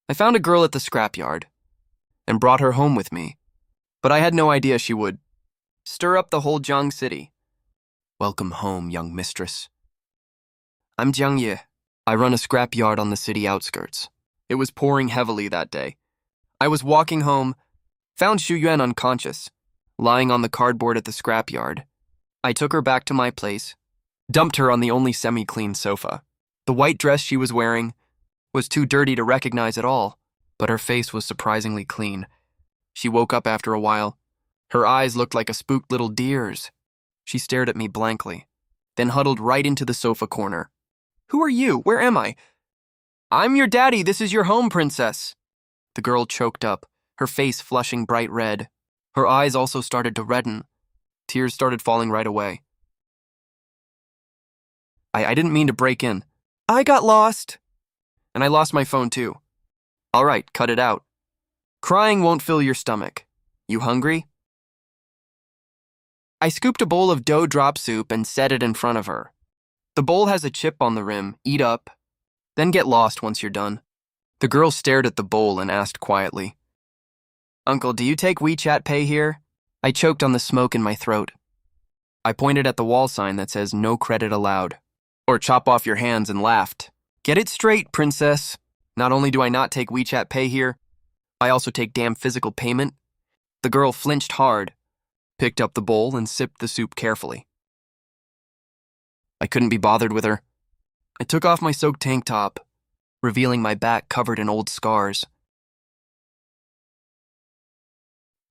I found a girl at the scrapyard and brought her home with me, but I had no idea she would stir up the whole Jiang City. Welcome home, young mistress. I'm Jiang. I run a scrapyard on the city outskirts. It was pouring heavily that day. I was walking home, found Xu Yuan unconscious, lying on the cardboard at the scrapyard. I took her back to my place, dumped her on the only semi-clean sofa. The white dress she was wearing was too dirty to recognize at all, but her face was surprisingly clean. She woke up after a while. Her eyes looked like a spooked little deer's. She stared at me blankly, then huddled right into the sofa corner. Who are you? Where am I? I'm your daddy. This is your home, princess. The girl choked up, her face flushing bright red. Her eyes also started to redden. Tears started falling right away. I didn't mean to break in. I got lost. And I lost my phone too. All right, cut it out. Crying won't fill your stomach. You hungry? I scooped a bowl of dough drop soup and set it in front of her. The bowl has a chip on the rim. Eat up, then get lost once you're done. The girl stared at the bowl and asked quietly, Uncle, do you take WeChat Pay here? I choked on the smoke in my throat. I pointed at the wall sign that says no credit allowed, or chop off your hands, and laughed. Get it straight, princess. Not only do I not take WeChat Pay here, I also take damn physical payment. The girl flinched hard, picked up the bowl and sipped the soup carefully. I couldn't be bothered with her. I took off my soaked tank top, revealing my back covered in old scars.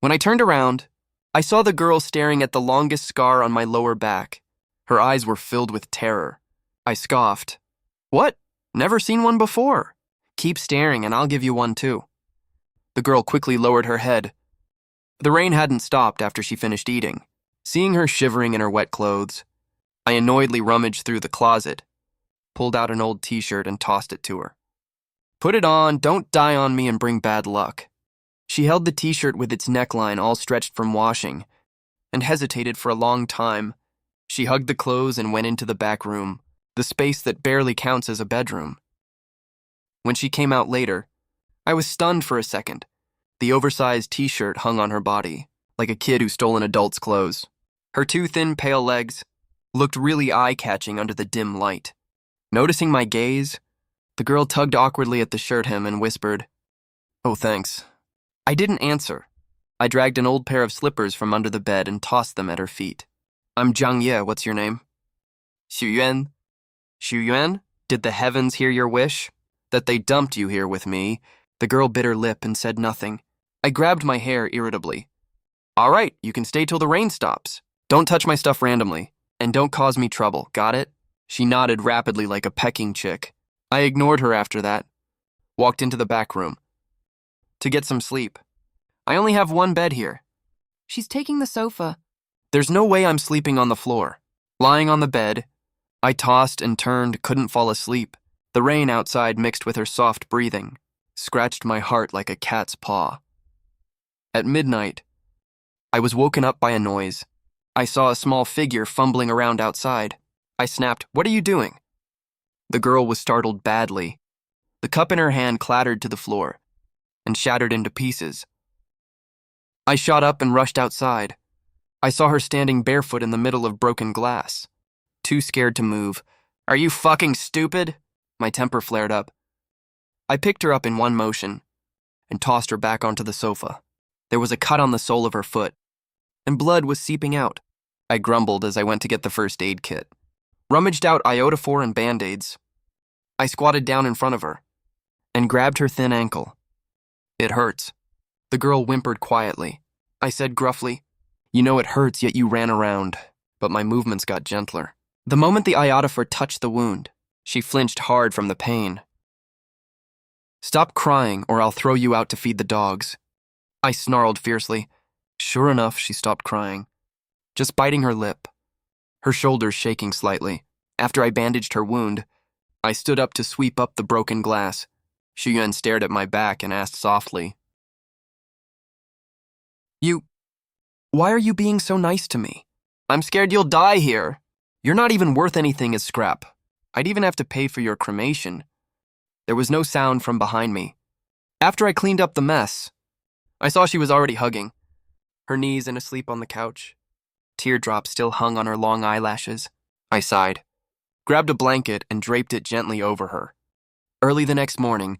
When I turned around, I saw the girl staring at the longest scar on my lower back. Her eyes were filled with terror. I scoffed. What? Never seen one before. Keep staring and I'll give you one too. The girl quickly lowered her head. The rain hadn't stopped after she finished eating. Seeing her shivering in her wet clothes, I annoyedly rummaged through the closet, pulled out an old t-shirt and tossed it to her. Put it on, don't die on me and bring bad luck. She held the t-shirt with its neckline all stretched from washing and hesitated for a long time. She hugged the clothes and went into the back room, the space that barely counts as a bedroom. When she came out later, I was stunned for a second. The oversized t-shirt hung on her body, like a kid who stole an adult's clothes. Her two thin, pale legs looked really eye-catching under the dim light. Noticing my gaze, the girl tugged awkwardly at the shirt hem and whispered, "Oh, thanks." I didn't answer. I dragged an old pair of slippers from under the bed and tossed them at her feet. I'm Jiang. What's your name? Xu Yuan. Xu Yuan? Did the heavens hear your wish? That they dumped you here with me? The girl bit her lip and said nothing. I grabbed my hair irritably. All right, you can stay till the rain stops. Don't touch my stuff randomly, and don't cause me trouble, got it? She nodded rapidly like a pecking chick. I ignored her after that. Walked into the back room to get some sleep. I only have one bed here. She's taking the sofa. There's no way I'm sleeping on the floor. Lying on the bed, I tossed and turned, couldn't fall asleep. The rain outside mixed with her soft breathing scratched my heart like a cat's paw. At midnight, I was woken up by a noise. I saw a small figure fumbling around outside. I snapped, "What are you doing?" The girl was startled badly. The cup in her hand clattered to the floor and shattered into pieces. I shot up and rushed outside. I saw her standing barefoot in the middle of broken glass, too scared to move. "Are you fucking stupid?" My temper flared up. I picked her up in one motion and tossed her back onto the sofa. There was a cut on the sole of her foot, and blood was seeping out. I grumbled as I went to get the first aid kit. Rummaged out iodophor and Band-Aids. I squatted down in front of her and grabbed her thin ankle. "It hurts." The girl whimpered quietly. I said gruffly, "You know it hurts, yet you ran around." But my movements got gentler. The moment the iodophor touched the wound, she flinched hard from the pain. "Stop crying, or I'll throw you out to feed the dogs." I snarled fiercely. Sure enough, she stopped crying, just biting her lip, her shoulders shaking slightly. After I bandaged her wound, I stood up to sweep up the broken glass. Xu Yuan stared at my back and asked softly, Why are you being so nice to me?" "I'm scared you'll die here. You're not even worth anything as scrap. I'd even have to pay for your cremation." There was no sound from behind me. After I cleaned up the mess, I saw she was already hugging, her knees and asleep on the couch. Teardrops still hung on her long eyelashes. I sighed, grabbed a blanket, and draped it gently over her. Early the next morning,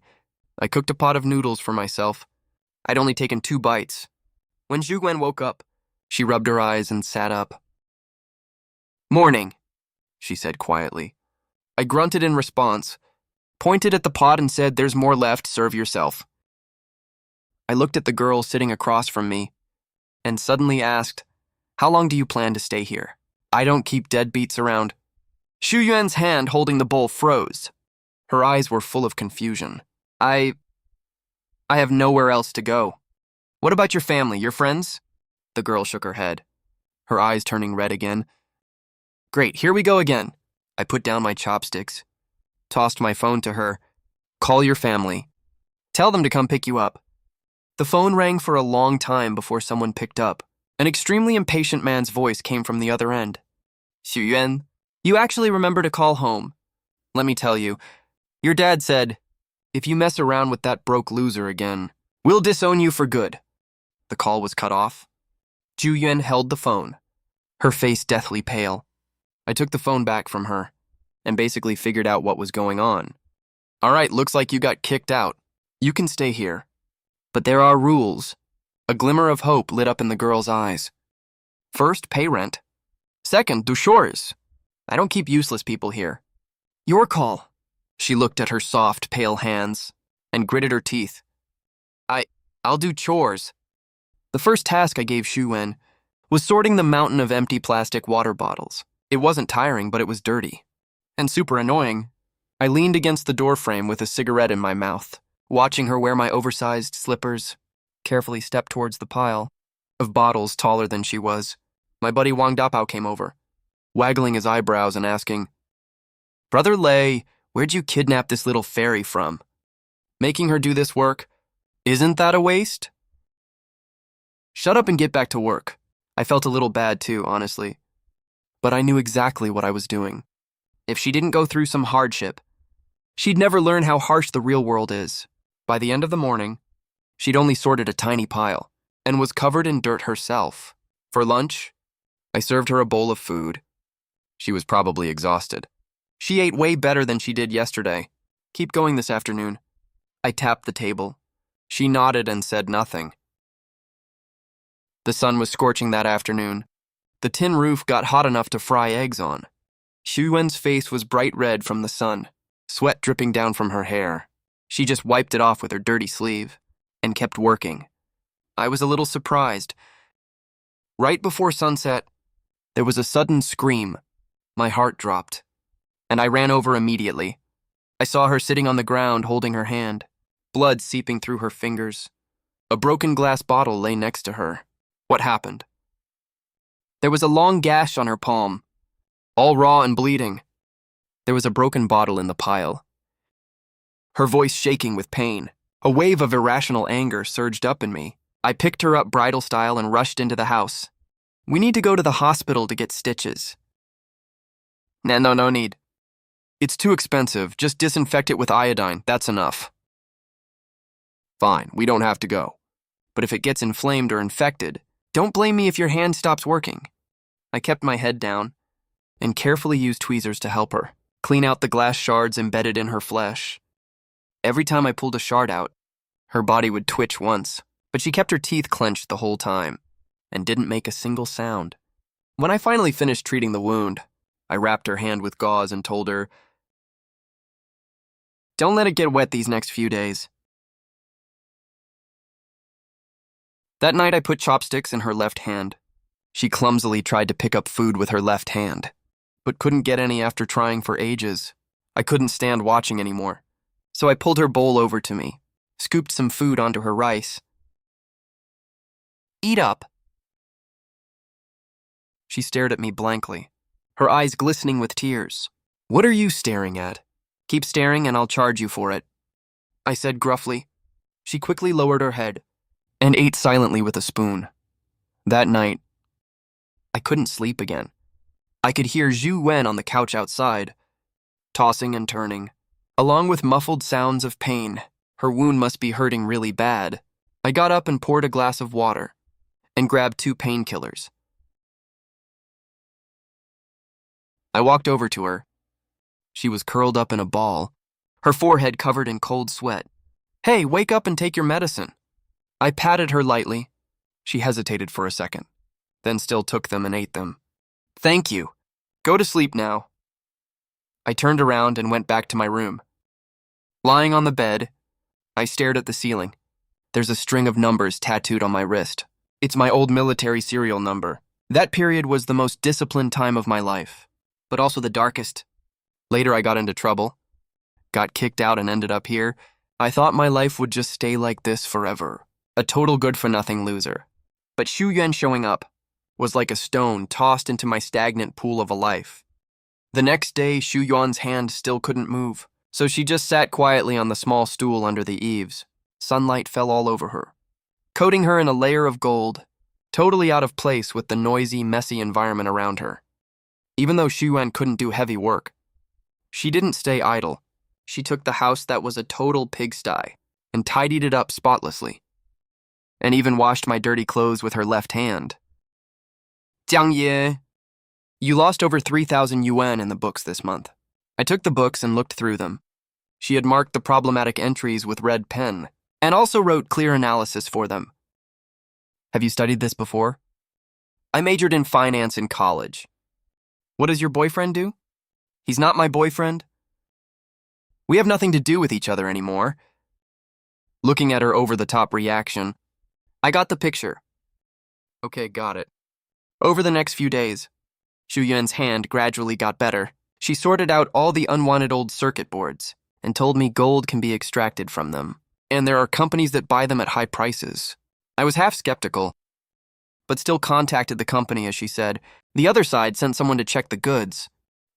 I cooked a pot of noodles for myself. I'd only taken 2 bites. When Zhu woke up, she rubbed her eyes and sat up. "Morning," she said quietly. I grunted in response, pointed at the pot and said, "There's more left, serve yourself." I looked at the girl sitting across from me and suddenly asked, "How long do you plan to stay here? I don't keep deadbeats around." Xu Yuan's hand holding the bowl froze. Her eyes were full of confusion. I have nowhere else to go." "What about your family, your friends?" The girl shook her head, her eyes turning red again. "Great, here we go again." I put down my chopsticks, tossed my phone to her. "Call your family. Tell them to come pick you up." The phone rang for a long time before someone picked up. An extremely impatient man's voice came from the other end. "Xu Yuan, you actually remember to call home. Let me tell you, your dad said, if you mess around with that broke loser again, we'll disown you for good." The call was cut off. Zhu Yuan held the phone, her face deathly pale. I took the phone back from her and basically figured out what was going on. "All right, looks like you got kicked out. You can stay here. But there are rules." A glimmer of hope lit up in the girl's eyes. "First, pay rent. Second, do chores. I don't keep useless people here." "Your call." She looked at her soft, pale hands and gritted her teeth. I'll do chores." The first task I gave Xu Wen was sorting the mountain of empty plastic water bottles. It wasn't tiring, but it was dirty and super annoying. I leaned against the doorframe with a cigarette in my mouth, watching her wear my oversized slippers, carefully step towards the pile of bottles taller than she was. My buddy Wang Dapao came over, waggling his eyebrows and asking, "Brother Lei, where'd you kidnap this little fairy from? Making her do this work, isn't that a waste?" "Shut up and get back to work." I felt a little bad too, honestly. But I knew exactly what I was doing. If she didn't go through some hardship, she'd never learn how harsh the real world is. By the end of the morning, she'd only sorted a tiny pile and was covered in dirt herself. For lunch, I served her a bowl of food. She was probably exhausted. She ate way better than she did yesterday. "Keep going this afternoon." I tapped the table. She nodded and said nothing. The sun was scorching that afternoon. The tin roof got hot enough to fry eggs on. Xu Wen's face was bright red from the sun, sweat dripping down from her hair. She just wiped it off with her dirty sleeve and kept working. I was a little surprised. Right before sunset, there was a sudden scream. My heart dropped, and I ran over immediately. I saw her sitting on the ground holding her hand, blood seeping through her fingers. A broken glass bottle lay next to her. What happened? There was a long gash on her palm, all raw and bleeding. There was a broken bottle in the pile. Her voice shaking with pain. A wave of irrational anger surged up in me. I picked her up bridal style and rushed into the house. "We need to go to the hospital to get stitches." No need. It's too expensive. Just disinfect it with iodine. That's enough." "Fine, we don't have to go. But if it gets inflamed or infected, don't blame me if your hand stops working." I kept my head down and carefully used tweezers to help her clean out the glass shards embedded in her flesh. Every time I pulled a shard out, her body would twitch once, but she kept her teeth clenched the whole time and didn't make a single sound. When I finally finished treating the wound, I wrapped her hand with gauze and told her, "Don't let it get wet these next few days." That night I put chopsticks in her left hand. She clumsily tried to pick up food with her left hand, but couldn't get any after trying for ages. I couldn't stand watching anymore, so I pulled her bowl over to me, scooped some food onto her rice. "Eat up." She stared at me blankly, her eyes glistening with tears. "What are you staring at? Keep staring and I'll charge you for it," I said gruffly. She quickly lowered her head and ate silently with a spoon. That night, I couldn't sleep again. I could hear Zhu Wen on the couch outside, tossing and turning, along with muffled sounds of pain. Her wound must be hurting really bad. I got up and poured a glass of water and grabbed 2 painkillers. I walked over to her. She was curled up in a ball, her forehead covered in cold sweat. "Hey, wake up and take your medicine." I patted her lightly. She hesitated for a second, then still took them and ate them. "Thank you. Go to sleep now." I turned around and went back to my room. Lying on the bed, I stared at the ceiling. There's a string of numbers tattooed on my wrist. It's my old military serial number. That period was the most disciplined time of my life, but also the darkest. Later I got into trouble, got kicked out and ended up here. I thought my life would just stay like this forever. A total good-for-nothing loser. But Xu Yuan showing up was like a stone tossed into my stagnant pool of a life. The next day, Xu Yuan's hand still couldn't move, so she just sat quietly on the small stool under the eaves. Sunlight fell all over her, coating her in a layer of gold, totally out of place with the noisy, messy environment around her. Even though Xu Yuan couldn't do heavy work, she didn't stay idle. She took the house that was a total pigsty and tidied it up spotlessly, and even washed my dirty clothes with her left hand. "Jiang Ye, you lost over 3,000 yuan in the books this month." I took the books and looked through them. She had marked the problematic entries with red pen and also wrote clear analysis for them. "Have you studied this before?" "I majored in finance in college." "What does your boyfriend do?" "He's not my boyfriend." "We have nothing to do with each other anymore." Looking at her over-the-top reaction, I got the picture. "Okay, got it." Over the next few days, Xu Yuan's hand gradually got better. She sorted out all the unwanted old circuit boards and told me gold can be extracted from them, and there are companies that buy them at high prices. I was half skeptical, but still contacted the company as she said. The other side sent someone to check the goods,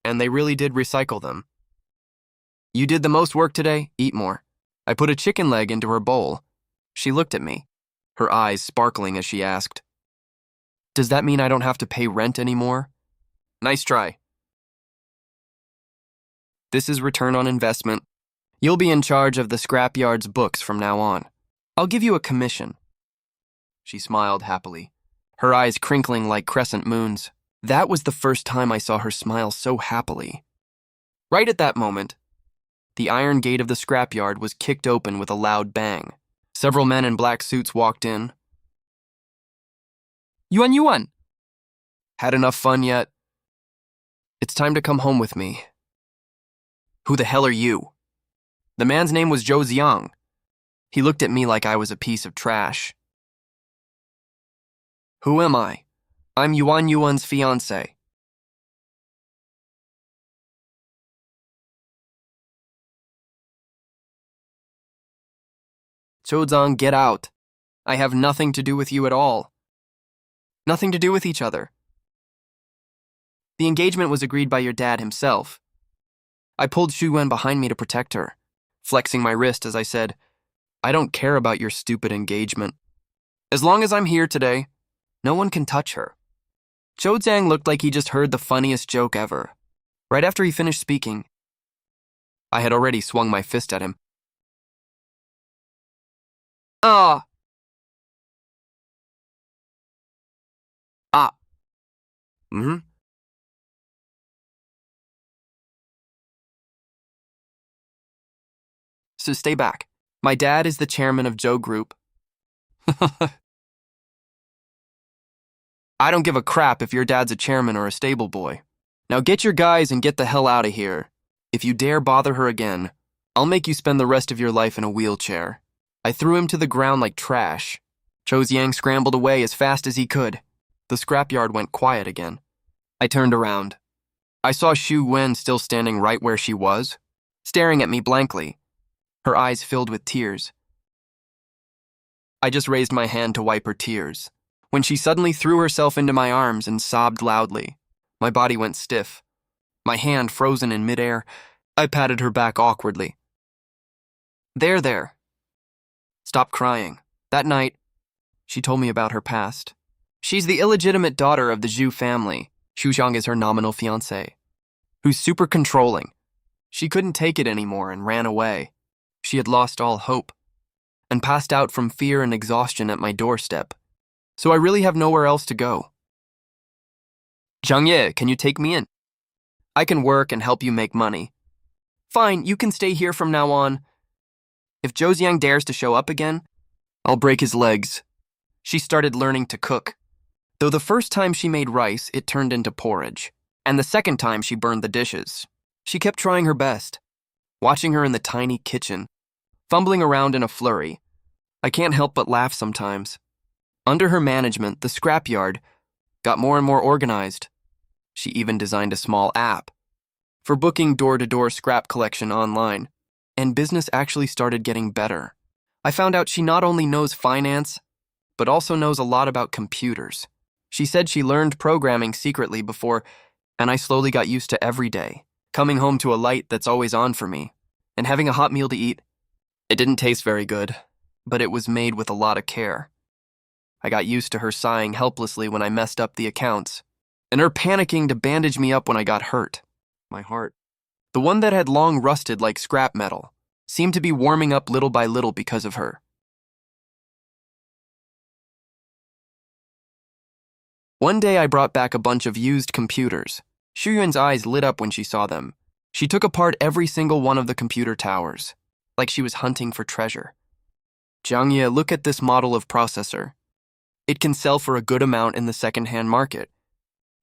and they really did recycle them. "You did the most work today, eat more." I put a chicken leg into her bowl. She looked at me, her eyes sparkling as she asked, "Does that mean I don't have to pay rent anymore?" "Nice try." "This is return on investment. You'll be in charge of the scrapyard's books from now on. I'll give you a commission." She smiled happily, her eyes crinkling like crescent moons. That was the first time I saw her smile so happily. Right at that moment, the iron gate of the scrapyard was kicked open with a loud bang. Several men in black suits walked in. "Yuan Yuan! Had enough fun yet? It's time to come home with me." "Who the hell are you?" The man's name was Zhou Ziang. He looked at me like I was a piece of trash. "Who am I? I'm Yuan Yuan's fiancé." "Zhou Ziang, get out. I have nothing to do with you at all. Nothing to do with each other. The engagement was agreed by your dad himself." I pulled Xu Yuan behind me to protect her, flexing my wrist as I said, "I don't care about your stupid engagement. As long as I'm here today, no one can touch her." Zhou Zhang looked like he just heard the funniest joke ever. Right after he finished speaking, I had already swung my fist at him. "Ah! Ah! Mm-hmm. So stay back. My dad is the chairman of Zhou Group." "I don't give a crap if your dad's a chairman or a stable boy. Now get your guys and get the hell out of here. If you dare bother her again, I'll make you spend the rest of your life in a wheelchair." I threw him to the ground like trash. Zhou Ziang scrambled away as fast as he could. The scrapyard went quiet again. I turned around. I saw Xu Yuan still standing right where she was, staring at me blankly, her eyes filled with tears. I just raised my hand to wipe her tears, when she suddenly threw herself into my arms and sobbed loudly. My body went stiff, my hand frozen in midair. I patted her back awkwardly. There. Stop crying." That night, she told me about her past. She's the illegitimate daughter of the Zhu family. Xu Xiang is her nominal fiancé, who's super controlling. She couldn't take it anymore and ran away. she had lost all hope and passed out from fear and exhaustion at my doorstep. So I really have nowhere else to go. Jiang, can you take me in? I can work and help you make money. Fine, you can stay here from now on. If Zhou dares to show up again, I'll break his legs. She started learning to cook. Though the first time she made rice, it turned into porridge. And the second time she burned the dishes. She kept trying her best. Watching her in the tiny kitchen, fumbling around in a flurry, I can't help but laugh sometimes. Under her management, the scrapyard got more and more organized. She even designed a small app for booking door-to-door scrap collection online, and business actually started getting better. I found out she not only knows finance, but also knows a lot about computers. She said she learned programming secretly before, and I slowly got used to every day, coming home to a light that's always on for me, and having a hot meal to eat. It didn't taste very good, but it was made with a lot of care. I got used to her sighing helplessly when I messed up the accounts, and her panicking to bandage me up when I got hurt. My heart, the one that had long rusted like scrap metal, seemed to be warming up little by little because of her. One day I brought back a bunch of used computers. Shuyuan's eyes lit up when she saw them. She took apart every single one of the computer towers, like she was hunting for treasure. Jiang, look at this model of processor. It can sell for a good amount in the second-hand market.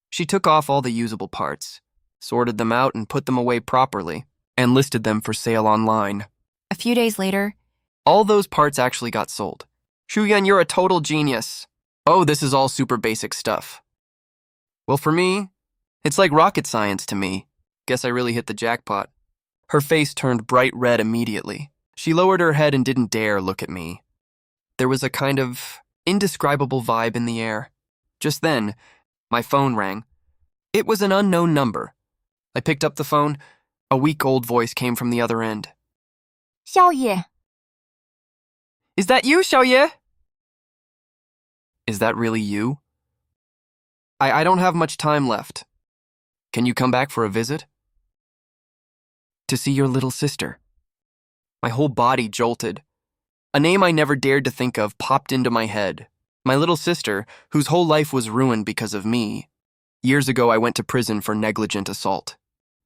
She took off all the usable parts, sorted them out and put them away properly, and listed them for sale online. A few days later, all those parts actually got sold. Shuyuan, you're a total genius. Oh, this is all super basic stuff. Well, for me, it's like rocket science to me. Guess I really hit the jackpot. Her face turned bright red immediately. She lowered her head and didn't dare look at me. There was a kind of indescribable vibe in the air. Just then, my phone rang. It was an unknown number. I picked up the phone. A weak-old voice came from the other end. 少爷, Is that you, Xiaoye? Is that really you? I don't have much time left. Can you come back for a visit? To see your little sister. My whole body jolted. A name I never dared to think of popped into my head. My little sister, whose whole life was ruined because of me. Years ago, I went to prison for negligent assault.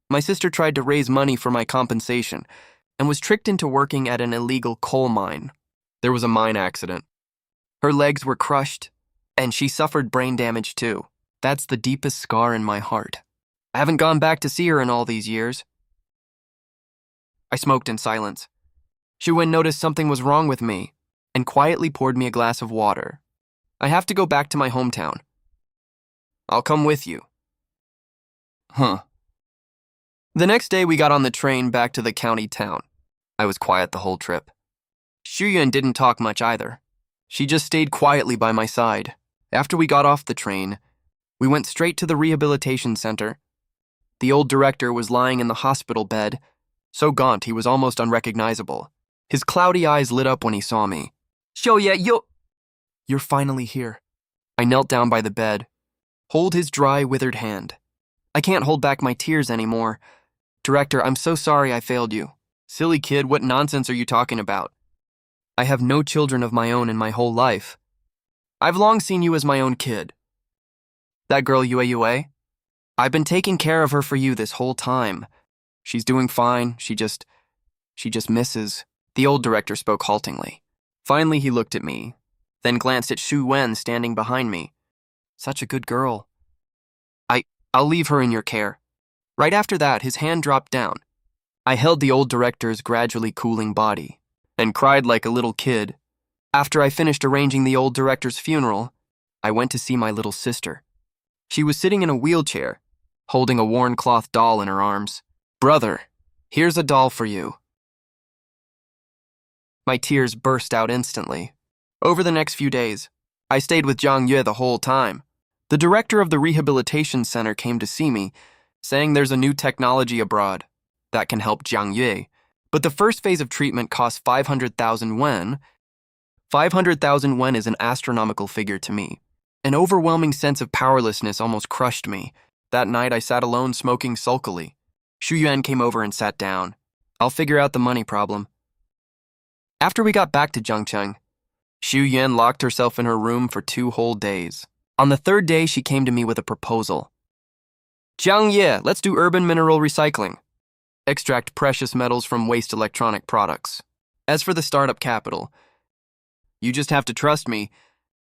My sister tried to raise money for my compensation and was tricked into working at an illegal coal mine. There was a mine accident. Her legs were crushed, and she suffered brain damage too. That's the deepest scar in my heart. I haven't gone back to see her in all these years. I smoked in silence. Shuwen noticed something was wrong with me and quietly poured me a glass of water. I have to go back to my hometown. I'll come with you. Huh. The next day we got on the train back to the county town. I was quiet the whole trip. Shuyuan didn't talk much either. She just stayed quietly by my side. After we got off the train, we went straight to the rehabilitation center. The old director was lying in the hospital bed, so gaunt he was almost unrecognizable. His cloudy eyes lit up when he saw me. Xiaoye, you're finally here. I knelt down by the bed, hold his dry, withered hand. I can't hold back my tears anymore. Director, I'm so sorry I failed you. Silly kid, what nonsense are you talking about? I have no children of my own in my whole life. I've long seen you as my own kid. That girl Yue, I've been taking care of her for you this whole time. She's doing fine, she just misses. The old director spoke haltingly. Finally, he looked at me, then glanced at Shu Wen standing behind me. Such a good girl. I'll leave her in your care. Right after that, his hand dropped down. I held the old director's gradually cooling body and cried like a little kid. After I finished arranging the old director's funeral, I went to see my little sister. She was sitting in a wheelchair, holding a worn cloth doll in her arms. Brother, here's a doll for you. My tears burst out instantly. Over the next few days, I stayed with Jiang Yue the whole time. The director of the rehabilitation center came to see me, saying there's a new technology abroad that can help Jiang Yue, but the first phase of treatment costs 500,000 wen. 500,000 wen is an astronomical figure to me. An overwhelming sense of powerlessness almost crushed me. That night I sat alone smoking sulkily. Shu Yuan came over and sat down. I'll figure out the money problem. After we got back to Zhangcheng, Xu Yuan locked herself in her room for 2 whole days. On the 3rd day, she came to me with a proposal. Jiang Ye, let's do urban mineral recycling. Extract precious metals from waste electronic products. As for the startup capital, you just have to trust me.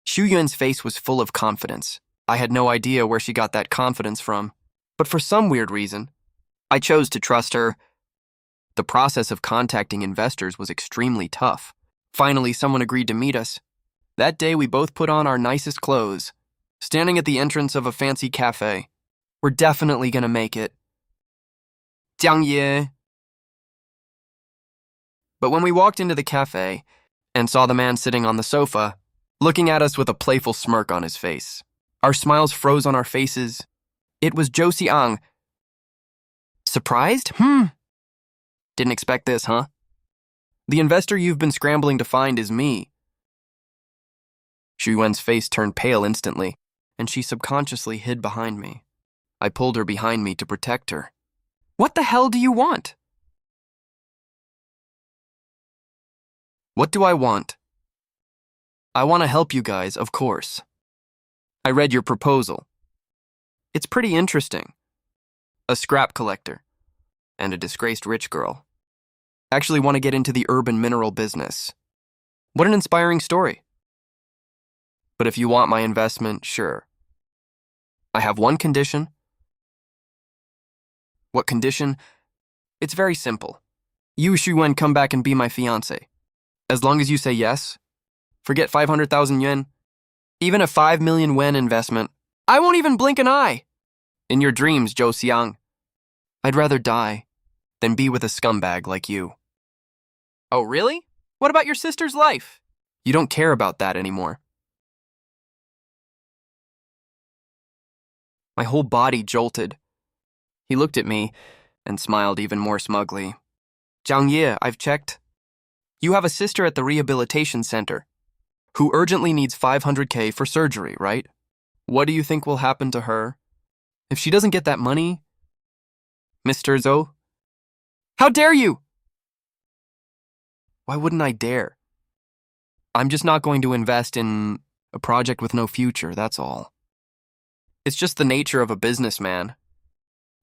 Xu Yuan's face was full of confidence. I had no idea where she got that confidence from, but for some weird reason, I chose to trust her. The process of contacting investors was extremely tough. Finally, someone agreed to meet us. That day, we both put on our nicest clothes, standing at the entrance of a fancy cafe. We're definitely gonna make it. Jiang Ye. But when we walked into the cafe and saw the man sitting on the sofa, looking at us with a playful smirk on his face, our smiles froze on our faces. It was Zhou Xiang. Surprised? Didn't expect this, huh? The investor you've been scrambling to find is me. Xu Yuan's face turned pale instantly, and she subconsciously hid behind me. I pulled her behind me to protect her. What the hell do you want? What do I want? I want to help you guys, of course. I read your proposal. It's pretty interesting. A scrap collector and a disgraced rich girl actually want to get into the urban mineral business. What an inspiring story. But if you want my investment, sure. I have one condition. What condition? It's very simple. You, Xu Yuan, come back and be my fiancé. As long as you say yes, forget 500,000 yuan, even a 5 million yuan investment. I won't even blink an eye. In your dreams, Zhou Xiang. I'd rather die than be with a scumbag like you. Oh, really? What about your sister's life? You don't care about that anymore. My whole body jolted. He looked at me and smiled even more smugly. Jiang Ye, I've checked. You have a sister at the rehabilitation center who urgently needs 500K for surgery, right? What do you think will happen to her if she doesn't get that money? Mr. Zhou? How dare you? Why wouldn't I dare? I'm just not going to invest in a project with no future, that's all. It's just the nature of a businessman.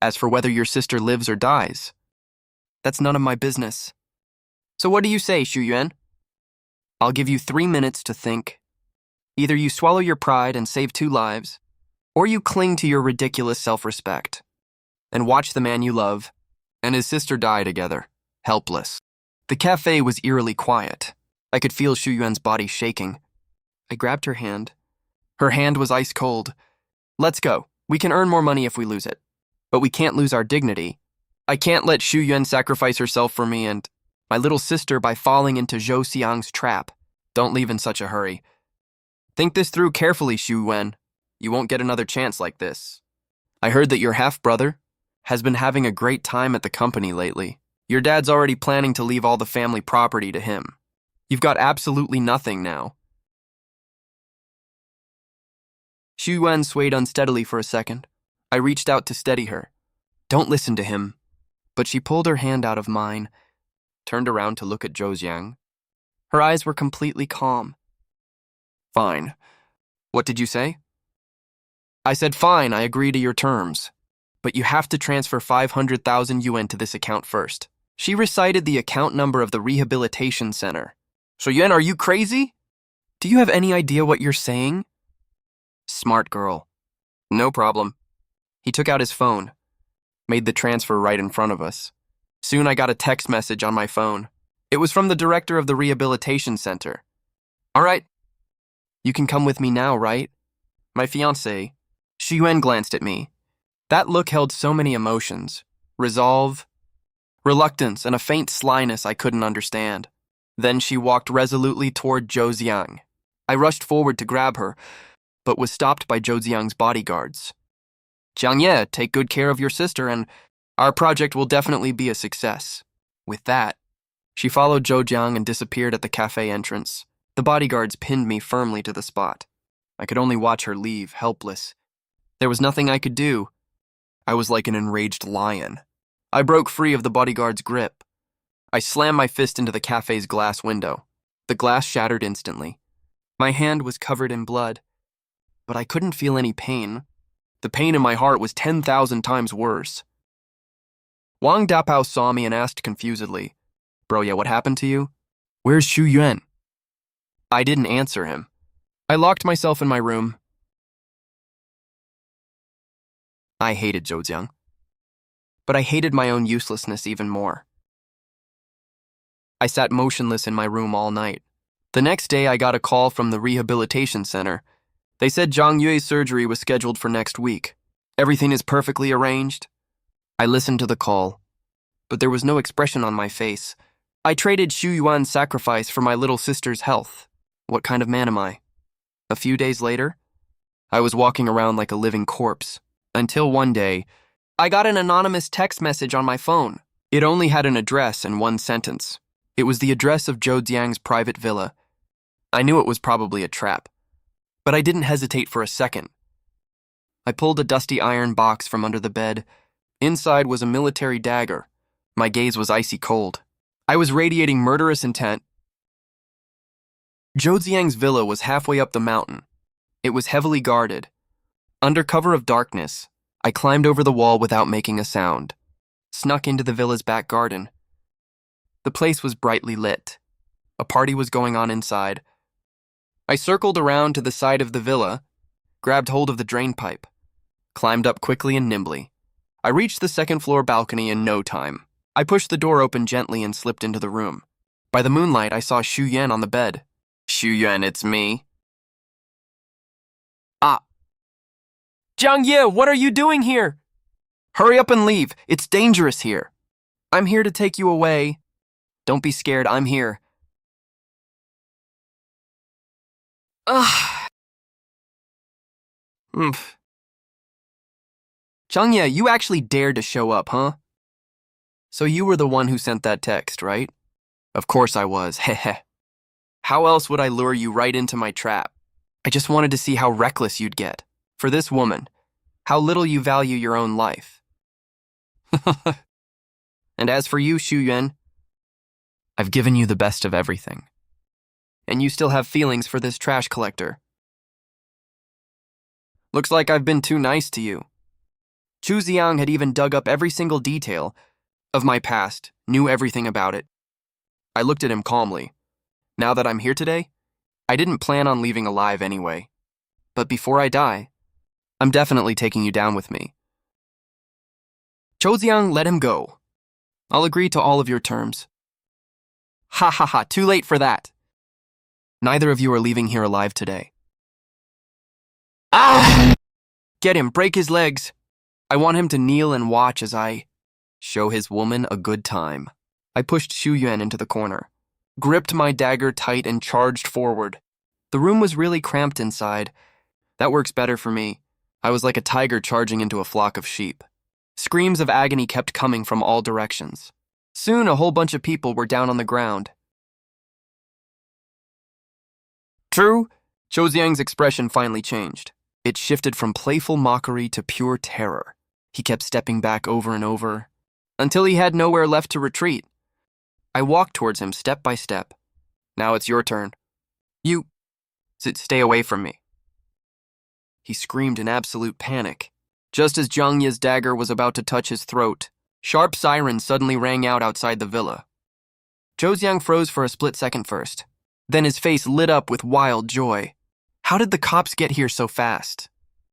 As for whether your sister lives or dies, that's none of my business. So what do you say, Xu Yuan? I'll give you 3 minutes to think. Either you swallow your pride and save 2 lives, or you cling to your ridiculous self-respect and watch the man you love and his sister die together, helpless. The cafe was eerily quiet. I could feel Xu Yuan's body shaking. I grabbed her hand. Her hand was ice cold. Let's go. We can earn more money if we lose it. But we can't lose our dignity. I can't let Xu Yuan sacrifice herself for me and my little sister by falling into Zhou Xiang's trap. Don't leave in such a hurry. Think this through carefully, Xu Yuan. You won't get another chance like this. I heard that your half-brother has been having a great time at the company lately. Your dad's already planning to leave all the family property to him. You've got absolutely nothing now. Xu Yuan swayed unsteadily for a second. I reached out to steady her. Don't listen to him. But she pulled her hand out of mine, turned around to look at Zhou Xiang. Her eyes were completely calm. Fine. What did you say? I said, fine, I agree to your terms. But you have to transfer 500,000 yuan to this account first. She recited the account number of the rehabilitation center. So Yuan, are you crazy? Do you have any idea what you're saying? Smart girl. No problem. He took out his phone, made the transfer right in front of us. Soon I got a text message on my phone. It was from the director of the rehabilitation center. All right. You can come with me now, right? My fiancé. Xu Yuan glanced at me. That look held so many emotions. Resolve, reluctance, and a faint slyness I couldn't understand. Then she walked resolutely toward Zhou Xiang. I rushed forward to grab her, but was stopped by Zhou Xiang's bodyguards. Jiang Ye, take good care of your sister, and our project will definitely be a success. With that, she followed Zhou Jiang and disappeared at the cafe entrance. The bodyguards pinned me firmly to the spot. I could only watch her leave, helpless. There was nothing I could do. I was like an enraged lion. I broke free of the bodyguard's grip. I slammed my fist into the cafe's glass window. The glass shattered instantly. My hand was covered in blood, but I couldn't feel any pain. The pain in my heart was 10,000 times worse. Wang Dapao saw me and asked confusedly, "Bro, yeah, what happened to you? Where's Xu Yuan?" I didn't answer him. I locked myself in my room. I hated Zhou Jiang, but I hated my own uselessness even more. I sat motionless in my room all night. The next day, I got a call from the rehabilitation center. They said Zhang Yue's surgery was scheduled for next week. Everything is perfectly arranged. I listened to the call, but there was no expression on my face. I traded Xu Yuan's sacrifice for my little sister's health. What kind of man am I? A few days later, I was walking around like a living corpse, until one day, I got an anonymous text message on my phone. It only had an address and one sentence. It was the address of Zhou Jiang's private villa. I knew it was probably a trap, but I didn't hesitate for a second. I pulled a dusty iron box from under the bed. Inside was a military dagger. My gaze was icy cold. I was radiating murderous intent. Zhou Jiang's villa was halfway up the mountain. It was heavily guarded. Under cover of darkness, I climbed over the wall without making a sound, snuck into the villa's back garden. The place was brightly lit. A party was going on inside. I circled around to the side of the villa, grabbed hold of the drain pipe, climbed up quickly and nimbly. I reached the second-floor balcony in no time. I pushed the door open gently and slipped into the room. By the moonlight, I saw Xu Yuan on the bed. "Xu Yuan, it's me." "Ah. Jiang Ye, what are you doing here? Hurry up and leave. It's dangerous here. I'm here to take you away. Don't be scared, I'm here." Ugh. Jiang Ye, you actually dared to show up, huh? So you were the one who sent that text, right? Of course I was, heh. How else would I lure you right into my trap? I just wanted to see how reckless you'd get. For this woman, how little you value your own life. And as for you, Xu Yuan, I've given you the best of everything. And you still have feelings for this trash collector. Looks like I've been too nice to you. Zhu Jiang had even dug up every single detail of my past, knew everything about it. I looked at him calmly. Now that I'm here today, I didn't plan on leaving alive anyway. But before I die, I'm definitely taking you down with me. Zhou Jiang, let him go. I'll agree to all of your terms. Ha ha ha, too late for that. Neither of you are leaving here alive today. Ah! Get him, break his legs. I want him to kneel and watch as I show his woman a good time. I pushed Xu Yuan into the corner, gripped my dagger tight and charged forward. The room was really cramped inside. That works better for me. I was like a tiger charging into a flock of sheep. Screams of agony kept coming from all directions. Soon a whole bunch of people were down on the ground. True, Zhou Jiang's expression finally changed. It shifted from playful mockery to pure terror. He kept stepping back over and over, until he had nowhere left to retreat. I walked towards him step by step. Now it's your turn. You, stay away from me. He screamed in absolute panic. Just as Jiang Ye's dagger was about to touch his throat, sharp sirens suddenly rang out outside the villa. Zhou Jiang froze for a split second first. Then his face lit up with wild joy. How did the cops get here so fast?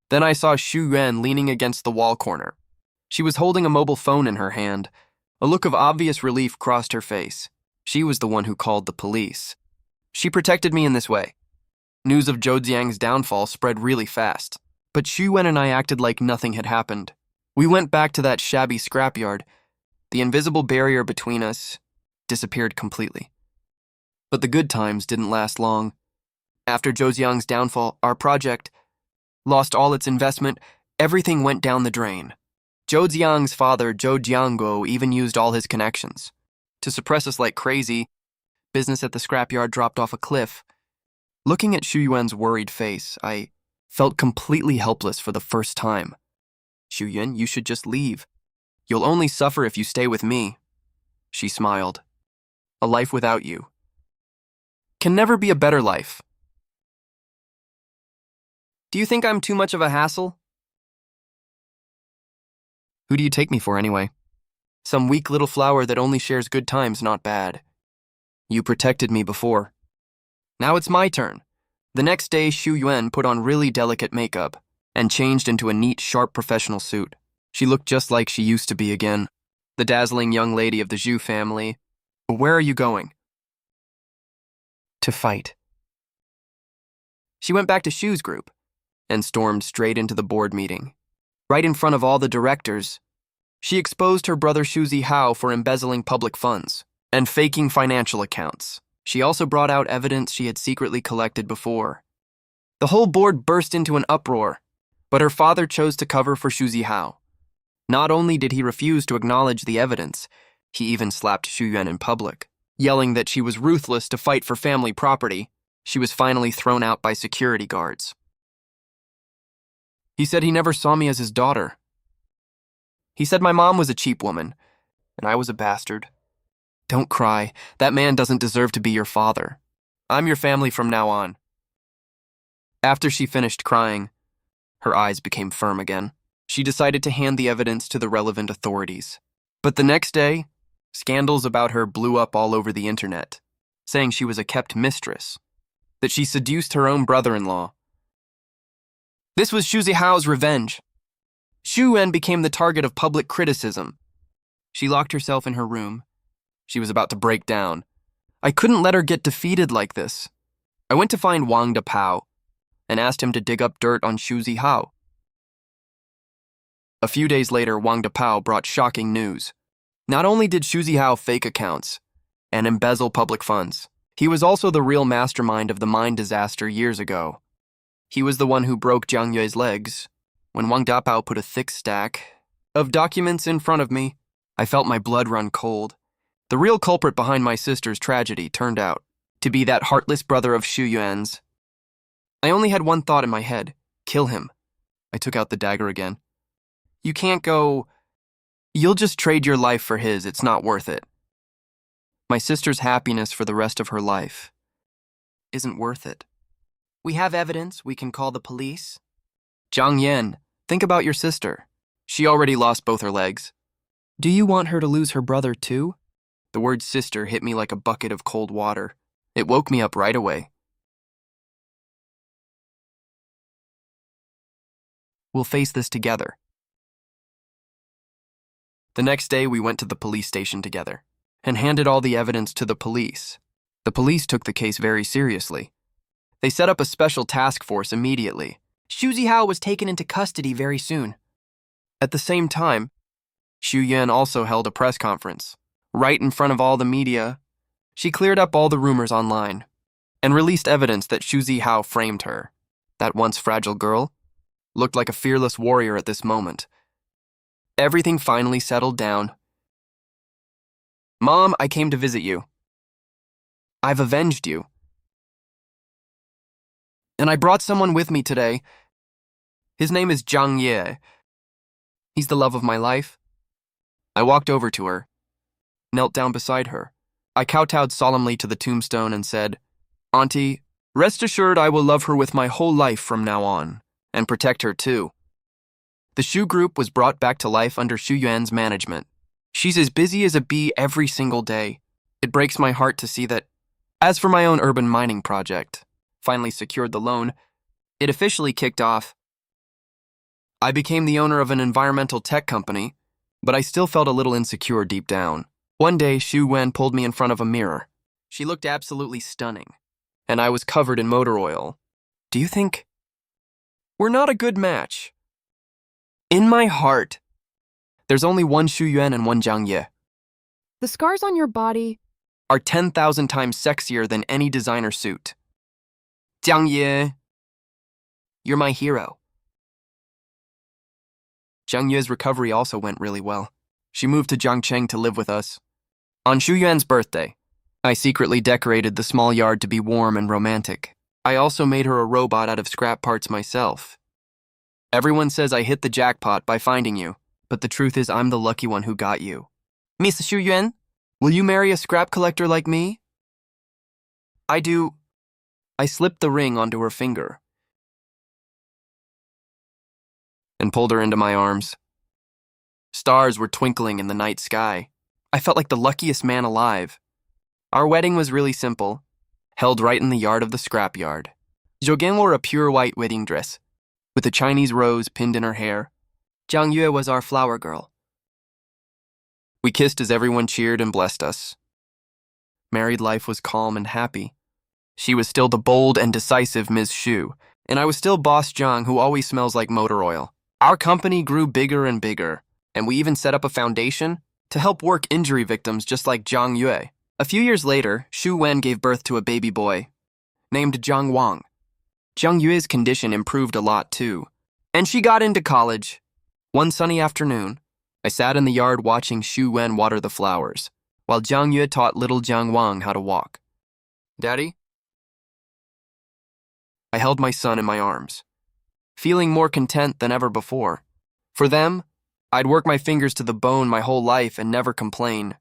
Then I saw Xu Yuan leaning against the wall corner. She was holding a mobile phone in her hand. A look of obvious relief crossed her face. She was the one who called the police. She protected me in this way. News of Zhou Jiang's downfall spread really fast, but Xu Yuan and I acted like nothing had happened. We went back to that shabby scrapyard. The invisible barrier between us disappeared completely. But the good times didn't last long. After Zhou Jiang's downfall, our project lost all its investment. Everything went down the drain. Zhou Jiang's father, Zhou Jiangguo, even used all his connections. To suppress us like crazy, business at the scrapyard dropped off a cliff. Looking at Xu Yuan's worried face, I felt completely helpless for the first time. Xu Yuan, you should just leave. You'll only suffer if you stay with me. She smiled. a life without you, can never be a better life. Do you think I'm too much of a hassle? Who do you take me for anyway? Some weak little flower that only shares good times, not bad. You protected me before. Now it's my turn. The next day, Xu Yuan put on really delicate makeup and changed into a neat, sharp professional suit. She looked just like she used to be again, the dazzling young lady of the Zhu family. But where are you going? To fight. She went back to Xu's group and stormed straight into the board meeting. Right in front of all the directors, she exposed her brother Xu Zihao for embezzling public funds and faking financial accounts. She also brought out evidence she had secretly collected before. The whole board burst into an uproar, but her father chose to cover for Xu Zihao. Not only did he refuse to acknowledge the evidence, he even slapped Xu Yuan in public, yelling that she was ruthless to fight for family property. She was finally thrown out by security guards. He said he never saw me as his daughter. He said my mom was a cheap woman, and I was a bastard. Don't cry. That man doesn't deserve to be your father. I'm your family from now on. After she finished crying, her eyes became firm again. She decided to hand the evidence to the relevant authorities. But the next day, scandals about her blew up all over the internet, saying she was a kept mistress, that she seduced her own brother-in-law. This was Xu Zihao's revenge. Xu Yuan became the target of public criticism. She locked herself in her room. She was about to break down. I couldn't let her get defeated like this. I went to find Wang Dapao and asked him to dig up dirt on Xu Zihao. A few days later, Wang Dapao brought shocking news. Not only did Xu Zihao fake accounts and embezzle public funds, he was also the real mastermind of the mine disaster years ago. He was the one who broke Jiang Yue's legs. When Wang Dapao put a thick stack of documents in front of me, I felt my blood run cold. The real culprit behind my sister's tragedy turned out to be that heartless brother of Xu Yuan's. I only had one thought in my head: kill him. I took out the dagger again. You can't go. You'll just trade your life for his. It's not worth it. My sister's happiness for the rest of her life isn't worth it. We have evidence. We can call the police. Zhang Yan, think about your sister. She already lost both her legs. Do you want her to lose her brother too? The word sister hit me like a bucket of cold water. It woke me up right away. We'll face this together. The next day, we went to the police station together and handed all the evidence to the police. The police took the case very seriously. They set up a special task force immediately. Xu Zihao was taken into custody very soon. At the same time, Xu Yuan also held a press conference. Right in front of all the media, she cleared up all the rumors online and released evidence that Xu Zihao framed her. That once fragile girl looked like a fearless warrior at this moment. Everything finally settled down. Mom, I came to visit you. I've avenged you. And I brought someone with me today. His name is Zhang Ye. He's the love of my life. I walked over to her, knelt down beside her. I kowtowed solemnly to the tombstone and said, Auntie, rest assured I will love her with my whole life from now on, and protect her too. The Xu group was brought back to life under Xu Yuan's management. She's as busy as a bee every single day. It breaks my heart to see that. As for my own urban mining project, finally secured the loan, it officially kicked off. I became the owner of an environmental tech company, but I still felt a little insecure deep down. One day, Xu Yuan pulled me in front of a mirror. She looked absolutely stunning, and I was covered in motor oil. Do you think we're not a good match? In my heart, there's only one Xu Yuan and one Zhang Ye. The scars on your body Are 10,000 times sexier than any designer suit. Jiang Ye, you're my hero. Zhang Ye's recovery also went really well. She moved to Jiangcheng to live with us. On Xu Yuan's birthday, I secretly decorated the small yard to be warm and romantic. I also made her a robot out of scrap parts myself. Everyone says I hit the jackpot by finding you, but the truth is I'm the lucky one who got you. Miss Xu Yuan, Will you marry a scrap collector like me? I do. I slipped the ring onto her finger and pulled her into my arms. Stars were twinkling in the night sky. I felt like the luckiest man alive. Our wedding was really simple, held right in the yard of the scrapyard. Zhogen wore a pure white wedding dress, with a Chinese rose pinned in her hair. Jiang Yue was our flower girl. We kissed as everyone cheered and blessed us. Married life was calm and happy. She was still the bold and decisive Ms. Shu, and I was still Boss Jiang, who always smells like motor oil. Our company grew bigger and bigger, and we even set up a foundation to help work injury victims just like Jiang Yue. A few years later, Shu Wen gave birth to a baby boy named Jiang Wang. Jiang Yue's condition improved a lot too, and she got into college. One sunny afternoon, I sat in the yard watching Shu Wen water the flowers, while Jiang Yue taught little Jiang Wang how to walk. Daddy? I held my son in my arms, feeling more content than ever before. For them, I'd work my fingers to the bone my whole life and never complain.